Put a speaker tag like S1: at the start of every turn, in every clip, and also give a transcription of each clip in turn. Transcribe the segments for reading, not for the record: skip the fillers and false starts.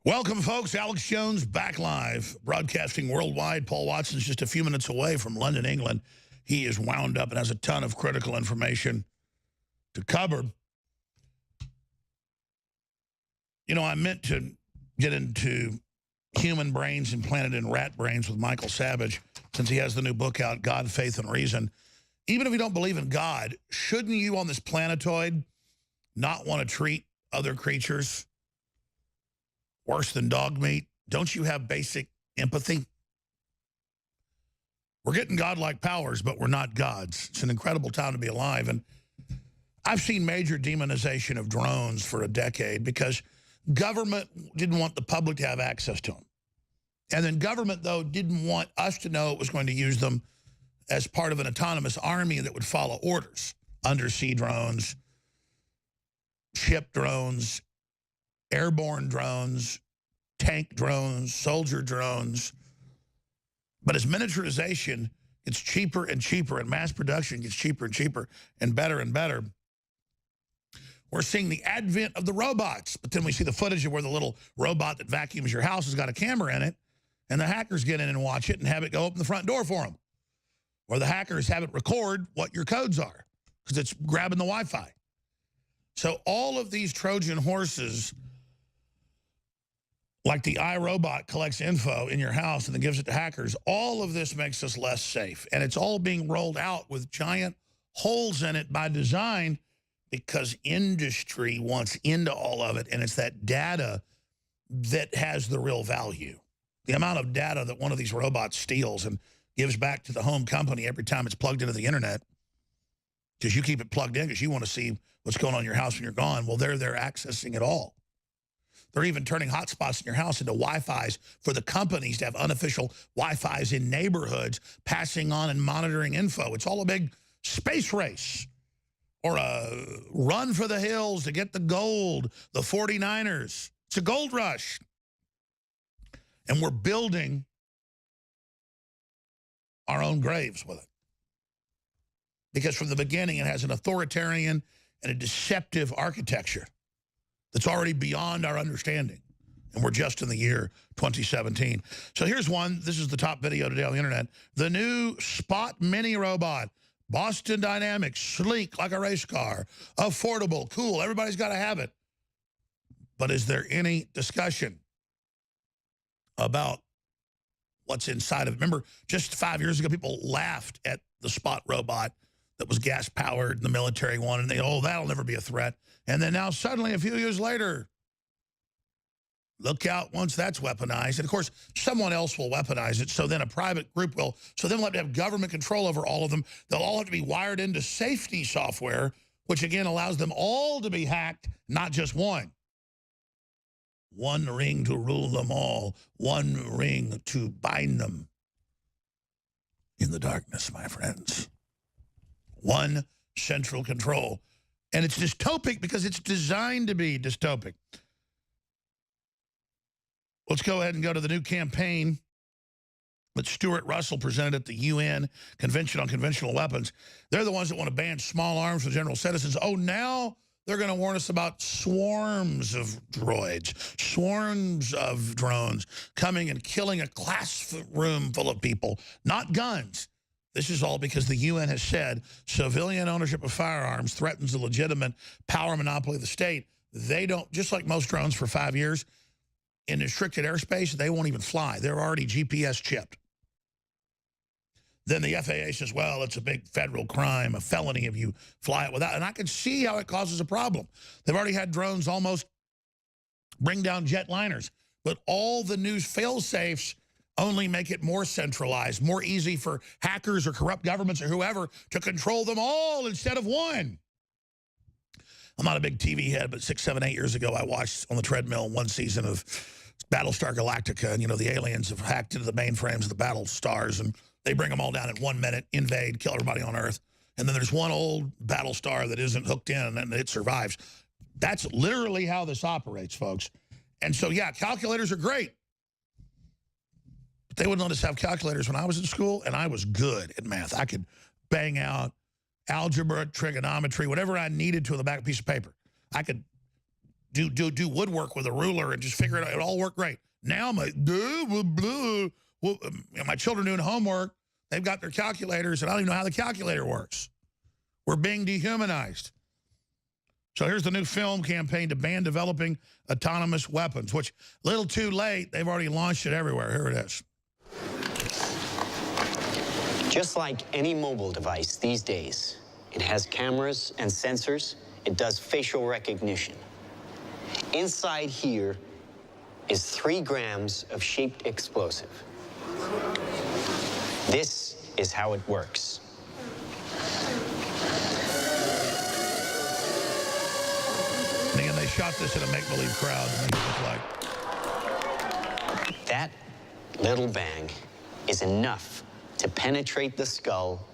S1: Welcome, folks. Alex Jones back live, broadcasting worldwide. Paul Watson's just a few minutes away from London, England. He is wound up and has a ton of critical information to cover. You know, I meant to get into human brains implanted in rat brains with Michael Savage, since he has the new book out, God, Faith, and Reason. Even if you don't believe in God, shouldn't you on this planetoid not want to treat other creatures worse than dog meat? Don't you have basic empathy? We're getting godlike powers, but we're not gods. It's an incredible time to be alive. And I've seen major demonization of drones for a decade because government didn't want the public to have access to them. And then government, though, didn't want us to know it was going to use them as part of an autonomous army that would follow orders. Undersea drones, ship drones, airborne drones, tank drones, soldier drones. But as miniaturization gets cheaper and cheaper and mass production gets cheaper and cheaper and better, we're seeing the advent of the robots. But then we see the footage of where the little robot that vacuums your house has got a camera in it, and the hackers get in and watch it and have it go open the front door for them. Or the hackers have it record what your codes are because it's grabbing the Wi-Fi. So all of these Trojan horses, like the iRobot collects info in your house and then gives it to hackers, all of this makes us less safe. And it's all being rolled out with giant holes in it by design because industry wants into all of it, and it's that data that has the real value. The amount of data that one of these robots steals and gives back to the home company every time it's plugged into the internet, because you keep it plugged in because you want to see what's going on in your house when you're gone. Well, they're accessing it all. They're even turning hotspots in your house into Wi-Fis for the companies to have unofficial Wi-Fis in neighborhoods, passing on and monitoring info. It's all a big space race or a run for the hills to get the gold, the 49ers. It's a gold rush. And we're building our own graves with it. Because from the beginning, it has an authoritarian and a deceptive architecture that's already beyond our understanding. And we're just in the year 2017. So here's one. This is the top video today on the internet. The new Spot Mini robot. Boston Dynamics, sleek like a race car. Affordable, cool, everybody's got to have it. But is there any discussion about what's inside of it? Remember, just 5 years ago, people laughed at the Spot robot that was gas-powered and the military one, and they, oh, that'll never be a threat. And then now suddenly, a few years later, look out once that's weaponized. And, of course, someone else will weaponize it, so then a private group will. So then we'll have to have government control over all of them. They'll all have to be wired into safety software, which, again, allows them all to be hacked, not just one. One ring to rule them all. One ring to bind them in the darkness, my friends. One central control. And it's dystopic because it's designed to be dystopic. Let's go ahead and go to the new campaign that Stuart Russell presented at the UN Convention on Conventional Weapons. They're the ones that want to ban small arms for general citizens. Oh, now they're going to warn us about swarms of droids, swarms of drones coming and killing a classroom full of people, not guns. This is all because the UN has said civilian ownership of firearms threatens the legitimate power monopoly of the state. They don't, just like most drones for 5 years, in restricted airspace, they won't even fly. They're already GPS chipped. Then the FAA says, well, it's a big federal crime, a felony if you fly it without. And I can see how it causes a problem. They've already had drones almost bring down jetliners. But all the new fail-safes only make it more centralized, more easy for hackers or corrupt governments or whoever to control them all instead of one. I'm not a big TV head, but 6, 7, 8 years ago, I watched on the treadmill one season of Battlestar Galactica. And, you know, the aliens have hacked into the mainframes of the battle stars, and they bring them all down in 1 minute, invade, kill everybody on Earth. And then there's one old Battlestar that isn't hooked in, and it survives. That's literally how this operates, folks. And so, yeah, calculators are great. But they wouldn't let us have calculators when I was in school, and I was good at math. I could bang out algebra, trigonometry, whatever I needed to on the back of a piece of paper. I could do woodwork with a ruler and just figure it out. It all worked great. Now my children doing homework, they've got their calculators, and I don't even know how the calculator works. We're being dehumanized. So here's the new film campaign to ban developing autonomous weapons, which, a little too late, they've already launched it everywhere. Here it is.
S2: Just like any mobile device these days, it has cameras and sensors. It does facial recognition. Inside here is 3 grams of shaped explosive. This is how it works.
S1: And again, they shot this in a make-believe crowd to make it look like.
S2: That little bang is enough to penetrate the skull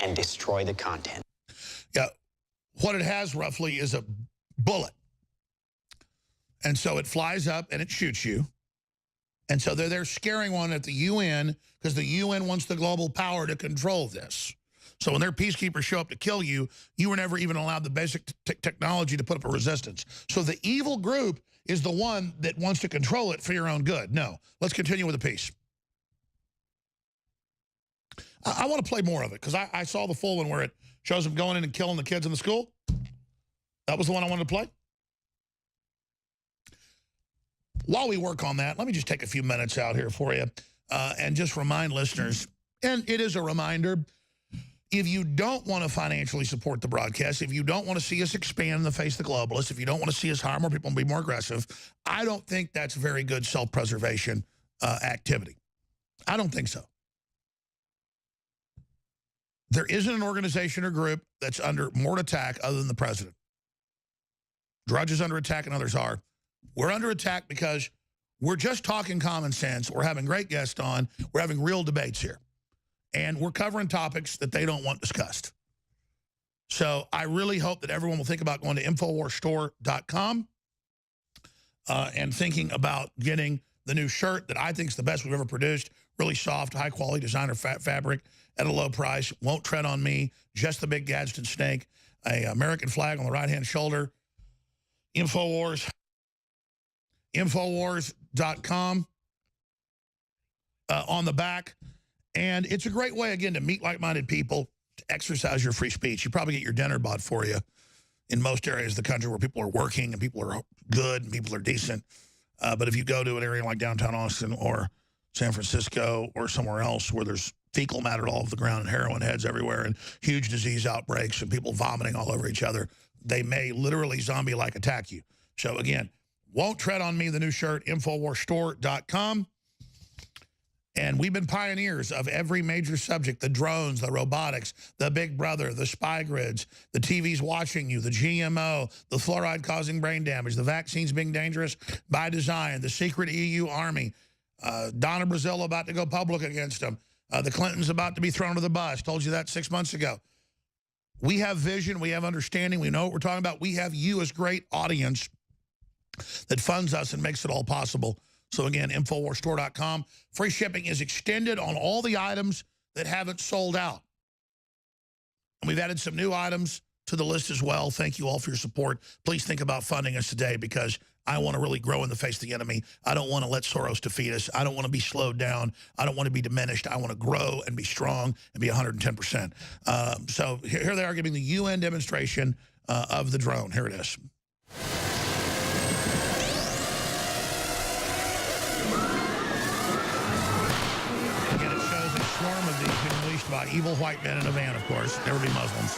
S2: and destroy the content.
S1: Yeah, what it has roughly is a bullet. And so it flies up and it shoots you. And so they're scaring one at the UN because the UN wants the global power to control this. So when their peacekeepers show up to kill you, you were never even allowed the basic technology to put up a resistance. So the evil group is the one that wants to control it for your own good. No, let's continue with the piece. I want to play more of it because I saw the full one where it shows them going in and killing the kids in the school. That was the one I wanted to play. While we work on that, let me just take a few minutes out here for you and just remind listeners, and it is a reminder, if you don't want to financially support the broadcast, if you don't want to see us expand in the face of the globalists, if you don't want to see us hire more people and be more aggressive, I don't think that's very good self-preservation activity. I don't think so. There isn't an organization or group that's under more attack other than the president. Drudge is under attack and others are. We're under attack because we're just talking common sense. We're having great guests on. We're having real debates here. And we're covering topics that they don't want discussed. So I really hope that everyone will think about going to InfowarsStore.com and thinking about getting the new shirt that I think is the best we've ever produced. Really soft, high-quality designer fabric at a low price. Won't tread on me. Just the big Gadsden snake. A American flag on the right-hand shoulder. Infowars. Infowars.com on the back. And it's a great way, again, to meet like-minded people, to exercise your free speech. You probably get your dinner bought for you in most areas of the country where people are working and people are good and people are decent. But if you go to an area like downtown Austin or San Francisco or somewhere else where there's fecal matter all over the ground and heroin heads everywhere and huge disease outbreaks and people vomiting all over each other, they may literally zombie-like attack you. So, again, won't tread on me, the new shirt, InfowarsStore.com. And we've been pioneers of every major subject, the drones, the robotics, the big brother, the spy grids, the TVs watching you, the GMO, the fluoride causing brain damage, the vaccines being dangerous by design, the secret EU army, Donna Brazile about to go public against them, the Clintons about to be thrown to the bus. Told you that 6 months ago. We have vision. We have understanding. We know what we're talking about. We have you as great audience that funds us and makes it all possible. So, again, InfowarsStore.com. Free shipping is extended on all the items that haven't sold out. And we've added some new items to the list as well. Thank you all for your support. Please think about funding us today because I want to really grow in the face of the enemy. I don't want to let Soros defeat us. I don't want to be slowed down. I don't want to be diminished. I want to grow and be strong and be 110%. So here they are giving the UN demonstration of the drone. Here it is. Swarm of these being unleashed by evil white men in a van, of course. Never be Muslims.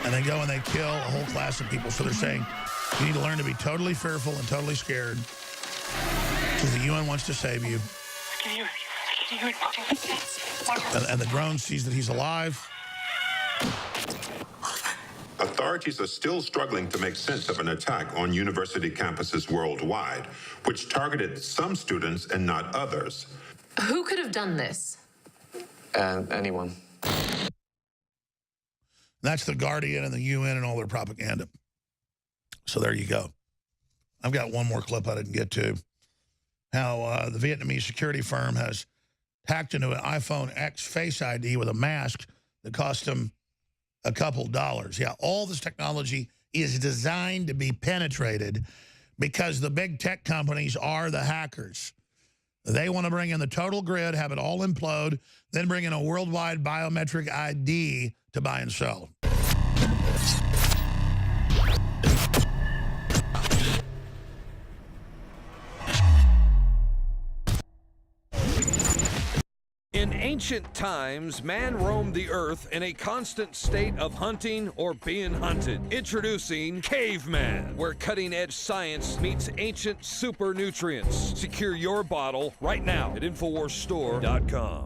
S1: And they go and they kill a whole class of people. So they're saying you need to learn to be totally fearful and totally scared because the UN wants to save you. And the drone sees that he's alive.
S3: Authorities are still struggling to make sense of an attack on university campuses worldwide, which targeted some students and not others.
S4: Who could have done this?
S2: Anyone.
S1: That's the Guardian and the UN and all their propaganda. So there you go. I've got one more clip I didn't get to. How the Vietnamese security firm has hacked into an iPhone X Face ID with a mask that cost them a couple dollars. Yeah, all this technology is designed to be penetrated because the big tech companies are the hackers. They want to bring in the total grid, have it all implode, then bring in a worldwide biometric ID to buy and sell.
S5: In ancient times, man roamed the earth in a constant state of hunting or being hunted. Introducing Caveman, where cutting-edge science meets ancient super nutrients. Secure your bottle right now at InfowarsStore.com.